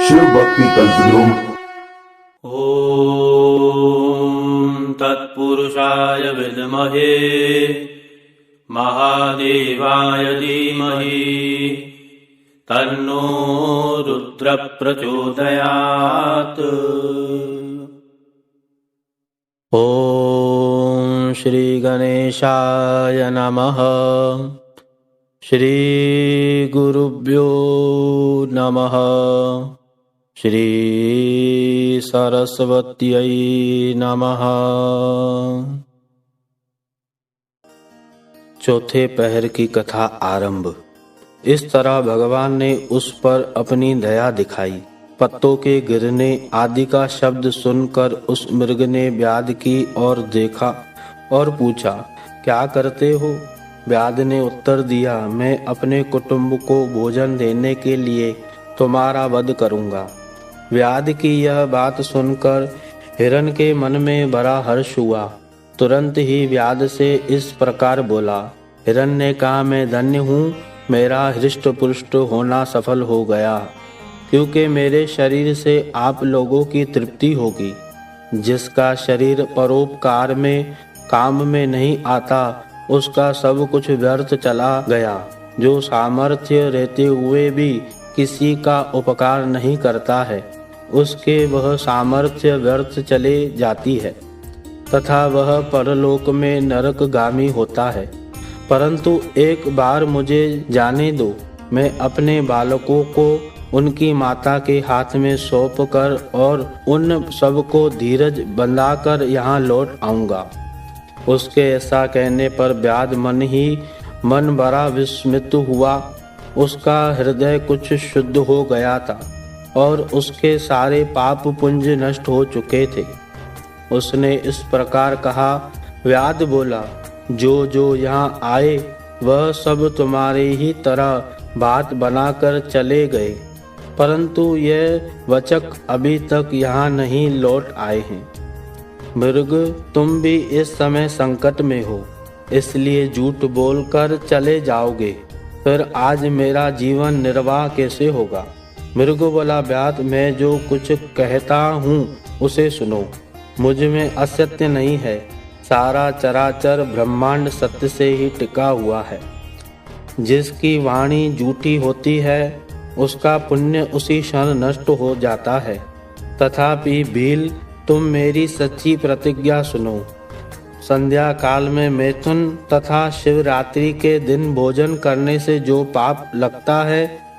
शिव भक्ति कल्पद्रुम। ॐ तत्पुरुषाय विद्महे महादेवाय धीमहि तन्नो रुद्र प्रचोदयात्। ॐ श्री गणेशाय नमः। श्री गुरुभ्यो नमः। श्री सरस्वत्यै नमः। चौथे पहर की कथा आरंभ। इस तरह भगवान ने उस पर अपनी दया दिखाई। पत्तों के गिरने आदि का शब्द सुनकर उस मृग ने व्याध की ओर देखा और पूछा, क्या करते हो? व्याध ने उत्तर दिया, मैं अपने कुटुंब को भोजन देने के लिए तुम्हारा वध करूंगा। व्याध की यह बात सुनकर हिरण के मन में बड़ा हर्ष हुआ। तुरंत ही व्याध से इस प्रकार बोला। हिरण ने कहा, मैं धन्य हूँ, मेरा हृष्ट पुष्ट होना सफल हो गया, क्योंकि मेरे शरीर से आप लोगों की तृप्ति होगी। जिसका शरीर परोपकार में काम में नहीं आता, उसका सब कुछ व्यर्थ चला गया। जो सामर्थ्य रहते हुए भी किसी का उपकार नहीं करता है, उसके वह सामर्थ्य व्यर्थ चले जाती है तथा वह परलोक में नरकगामी होता है। परंतु एक बार मुझे जाने दो, मैं अपने बालकों को उनकी माता के हाथ में सौंप कर और उन सबको धीरज बंधाकर यहाँ लौट आऊँगा। उसके ऐसा कहने पर व्याध मन बड़ा विस्मित हुआ। उसका हृदय कुछ शुद्ध हो गया था और उसके सारे पाप पुंज नष्ट हो चुके थे। उसने इस प्रकार कहा। व्याध बोला, जो यहाँ आए वह सब तुम्हारे ही तरह बात बनाकर चले गए, परंतु यह वचक अभी तक यहाँ नहीं लौट आए हैं। मृग, तुम भी इस समय संकट में हो, इसलिए झूठ बोलकर चले जाओगे, फिर आज मेरा जीवन निर्वाह कैसे होगा? मृग बोला, व्याध, मैं जो कुछ कहता हूँ उसे सुनो। मुझ में असत्य नहीं है, सारा चराचर ब्रह्मांड सत्य से ही टिका हुआ है। जिसकी वाणी झूठी होती है, उसका पुण्य उसी क्षण नष्ट हो जाता है। तथापि भील, तुम मेरी सच्ची प्रतिज्ञा सुनो। संध्या काल में मैथुन तथा शिवरात्रि के दिन भोजन करने से जो पाप लगता है,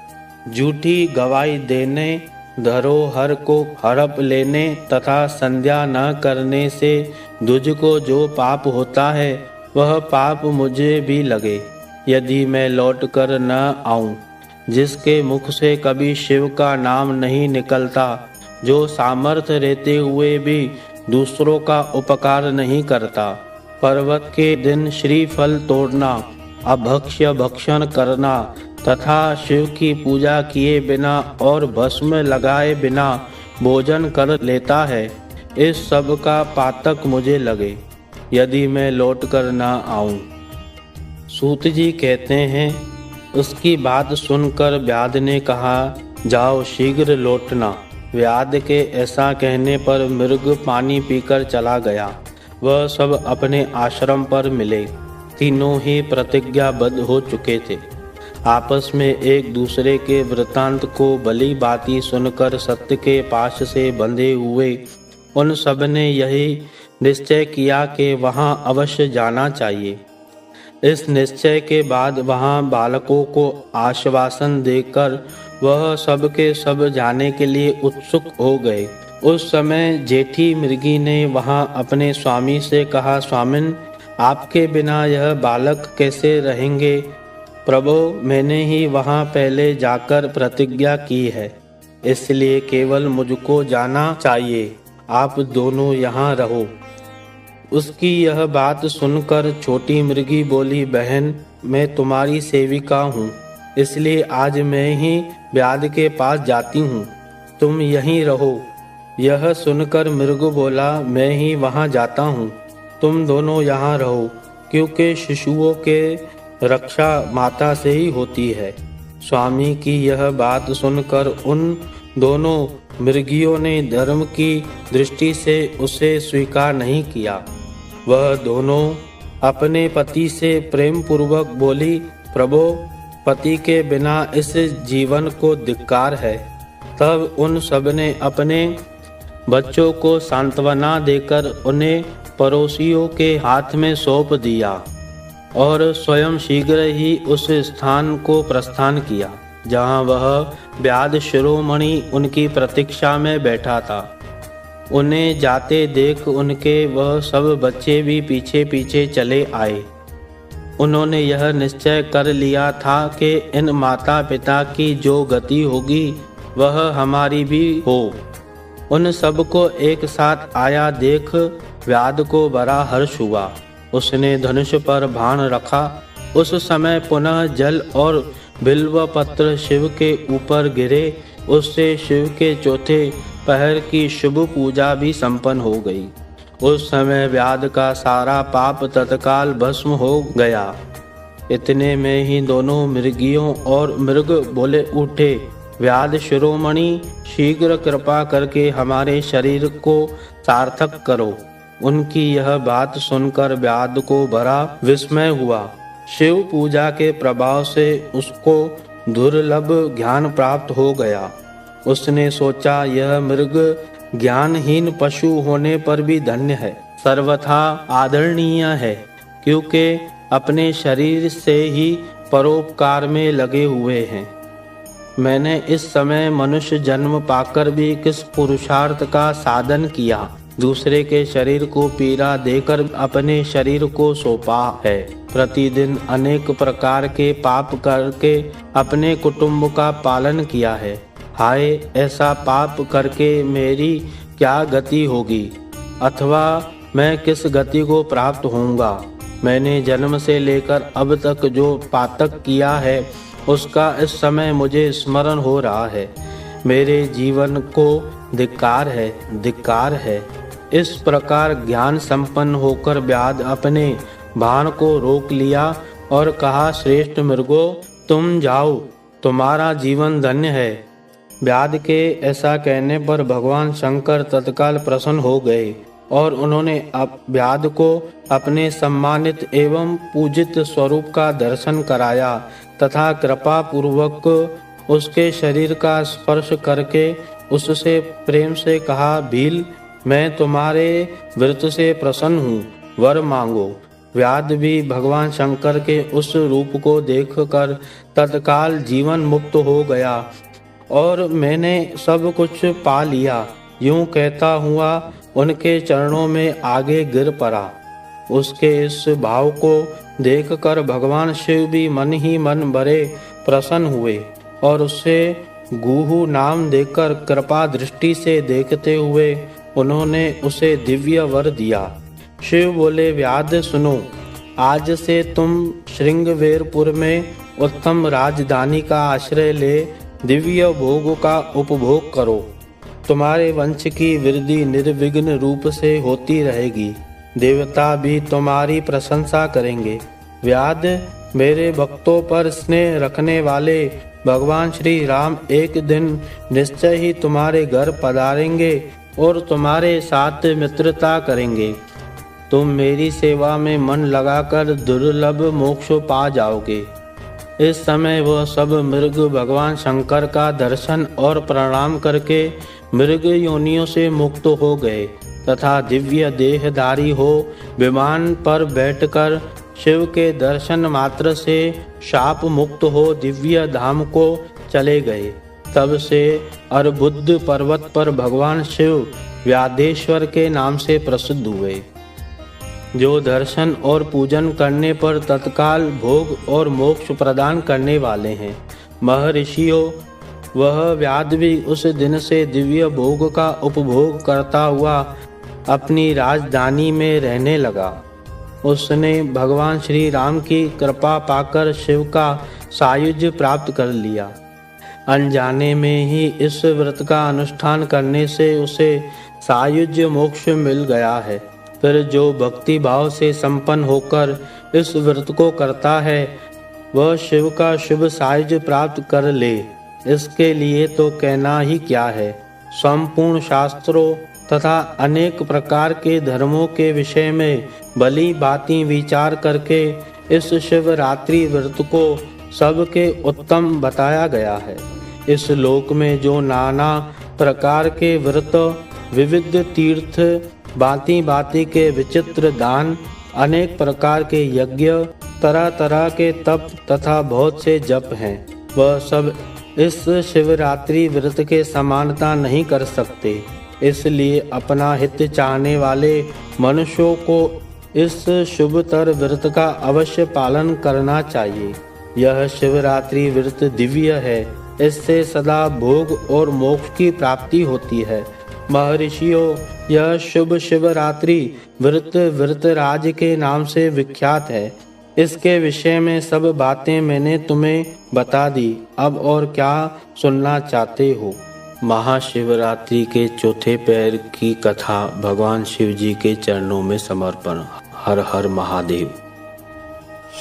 झूठी गवाही देने, धरोहर को हड़प लेने तथा संध्या न करने से तुझ को जो पाप होता है, वह पाप मुझे भी लगे यदि मैं लौट कर न आऊं। जिसके मुख से कभी शिव का नाम नहीं निकलता, जो सामर्थ्य रहते हुए भी दूसरों का उपकार नहीं करता, पर्वत के दिन श्रीफल तोड़ना, अभक्ष्य भक्षण करना तथा शिव की पूजा किए बिना और भस्म लगाए बिना भोजन कर लेता है, इस सब का पातक मुझे लगे यदि मैं लौट कर न आऊं। सूत जी कहते हैं, उसकी बात सुनकर व्याध ने कहा, जाओ शीघ्र लौटना। व्याध के ऐसा कहने पर मृग पानी पीकर चला गया। वह सब अपने आश्रम पर मिले। तीनों ही प्रतिज्ञाबद्ध हो चुके थे। आपस में एक दूसरे के वृतांत को भली भांति सुनकर सत्य के पाश से बंधे हुए उन सब ने यही निश्चय किया कि वहां अवश्य जाना चाहिए। इस निश्चय के बाद वहां बालकों को आश्वासन देकर वह सब के सब जाने के लिए उत्सुक हो गए। उस समय जेठी मृगी ने वहां अपने स्वामी से कहा, स्वामिन, आपके बिना यह बालक कैसे रहेंगे? प्रभु, मैंने ही वहां पहले जाकर प्रतिज्ञा की है, इसलिए केवल मुझको जाना चाहिए, आप दोनों यहाँ रहो। उसकी यह बात सुनकर छोटी मृगी बोली, बहन, मैं तुम्हारी सेविका हूँ, इसलिए आज मैं ही व्याध के पास जाती हूँ, तुम यहीं रहो। यह सुनकर मृग बोला, मैं ही वहाँ जाता हूँ, तुम दोनों यहाँ रहो, क्योंकि शिशुओं के रक्षा माता से ही होती है। स्वामी की यह बात सुनकर उन दोनों मृगियों ने धर्म की दृष्टि से उसे स्वीकार नहीं किया। वह दोनों अपने पति से प्रेम पूर्वक बोली, प्रभो, पति के बिना इस जीवन को धिक्कार है। तब उन सब ने अपने बच्चों को सांत्वना देकर उन्हें पड़ोसियों के हाथ में सौंप दिया और स्वयं शीघ्र ही उस स्थान को प्रस्थान किया जहाँ वह व्याध शिरोमणि उनकी प्रतीक्षा में बैठा था। उन्हें जाते देख उनके वह सब बच्चे भी पीछे पीछे चले आए। उन्होंने यह निश्चय कर लिया था कि इन माता पिता की जो गति होगी वह हमारी भी हो। उन सबको एक साथ आया देख व्याध को बड़ा हर्ष हुआ। उसने धनुष पर बाण रखा। उस समय पुनः जल और बिल्व पत्र शिव के ऊपर गिरे। उससे शिव के चौथे पहर की शुभ पूजा भी संपन्न हो गई। उस समय व्याध का सारा पाप तत्काल भस्म हो गया। इतने में ही दोनों मृगियों और मृग बोले उठे, व्याध शिरोमणि, शीघ्र कृपा करके हमारे शरीर को सार्थक करो। उनकी यह बात सुनकर व्याध को बड़ा विस्मय हुआ। शिव पूजा के प्रभाव से उसको दुर्लभ ज्ञान प्राप्त हो गया। उसने सोचा, यह मृग ज्ञानहीन पशु होने पर भी धन्य है, सर्वथा आदरणीय है, क्योंकि अपने शरीर से ही परोपकार में लगे हुए हैं। मैंने इस समय मनुष्य जन्म पाकर भी किस पुरुषार्थ का साधन किया। दूसरे के शरीर को पीड़ा देकर अपने शरीर को सौंपा है। प्रतिदिन अनेक प्रकार के पाप करके अपने कुटुंब का पालन किया है। हाय, ऐसा पाप करके मेरी क्या गति होगी, अथवा मैं किस गति को प्राप्त होऊंगा। मैंने जन्म से लेकर अब तक जो पातक किया है उसका इस समय मुझे स्मरण हो रहा है। मेरे जीवन को धिक्कार है, धिक्कार है। इस प्रकार ज्ञान संपन्न होकर व्याध अपने बाण को रोक लिया और कहा, श्रेष्ठ मृगो, तुम जाओ, तुम्हारा जीवन धन्य है। व्याध के ऐसा कहने पर भगवान शंकर तत्काल प्रसन्न हो गए और उन्होंने व्याध को अपने सम्मानित एवं पूजित स्वरूप का दर्शन कराया तथा कृपा पूर्वक उसके शरीर का स्पर्श करके उससे प्रेम से कहा, भील, मैं तुम्हारे व्रत से प्रसन्न हूँ, वर मांगो। व्याध भी भगवान शंकर के उस रूप को देखकर तत्काल जीवन मुक्त हो गया और मैंने सब कुछ पा लिया, यूं कहता हुआ उनके चरणों में आगे गिर पड़ा। उसके इस भाव को देखकर भगवान शिव भी मन ही मन बड़े प्रसन्न हुए और उससे गुहु नाम देकर कृपा दृष्टि से देखते हुए उन्होंने उसे दिव्य वर दिया। शिव बोले, व्याध सुनो, आज से तुम श्रृंगवेरपुर में उत्तम राजधानी का आश्रय ले दिव्य भोग का उपभोग करो। तुम्हारे वंश की वृद्धि निर्विघ्न रूप से होती रहेगी। देवता भी तुम्हारी प्रशंसा करेंगे। व्याध, मेरे भक्तों पर स्नेह रखने वाले भगवान श्री राम एक दिन निश्चय ही तुम्हारे घर पधारेंगे और तुम्हारे साथ मित्रता करेंगे। तुम मेरी सेवा में मन लगाकर दुर्लभ मोक्ष पा जाओगे। इस समय वह सब मृग भगवान शंकर का दर्शन और प्रणाम करके मृग योनियों से मुक्त हो गए तथा दिव्य देहधारी हो विमान पर बैठकर शिव के दर्शन मात्र से शाप मुक्त हो दिव्य धाम को चले गए। तब से अर्बुद पर्वत पर भगवान शिव व्याधेश्वर के नाम से प्रसिद्ध हुए, जो दर्शन और पूजन करने पर तत्काल भोग और मोक्ष प्रदान करने वाले हैं। महर्षियों, वह व्याध भी उस दिन से दिव्य भोग का उपभोग करता हुआ अपनी राजधानी में रहने लगा। उसने भगवान श्री राम की कृपा पाकर शिव का सायुज्य प्राप्त कर लिया। अनजाने में ही इस व्रत का अनुष्ठान करने से उसे सायुज्य मोक्ष मिल गया है। फिर जो भक्ति भाव से संपन्न होकर इस व्रत को करता है वह शिव का शुभ सायुज्य प्राप्त कर ले। इसके लिए तो कहना ही क्या है। संपूर्ण शास्त्रों तथा अनेक प्रकार के धर्मों के विषय में भली भांति विचार करके इस शिवरात्रि व्रत को सबके उत्तम बताया गया है। इस लोक में जो नाना प्रकार के व्रत, विविध तीर्थ, भांति भांति के विचित्र दान, अनेक प्रकार के यज्ञ, तरह तरह के तप तथा बहुत से जप हैं, वह सब इस शिवरात्रि व्रत के समानता नहीं कर सकते। इसलिए अपना हित चाहने वाले मनुष्यों को इस शुभतर व्रत का अवश्य पालन करना चाहिए। यह शिवरात्रि व्रत दिव्य है, इससे सदा भोग और मोक्ष की प्राप्ति होती है। महर्षियों, यह शुभ शिवरात्रि व्रत व्रतराज के नाम से विख्यात है। इसके विषय में सब बातें मैंने तुम्हें बता दी। अब और क्या सुनना चाहते हो? महाशिवरात्रि के चौथे पैर की कथा भगवान शिव जी के चरणों में समर्पण। हर हर महादेव।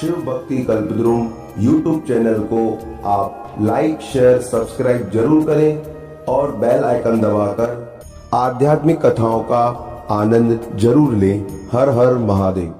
शिव भक्ति कल्पद्रुम YouTube चैनल को आप लाइक, शेयर, सब्सक्राइब जरूर करें और बेल आइकन दबाकर आध्यात्मिक कथाओं का आनंद जरूर लें। हर हर महादेव।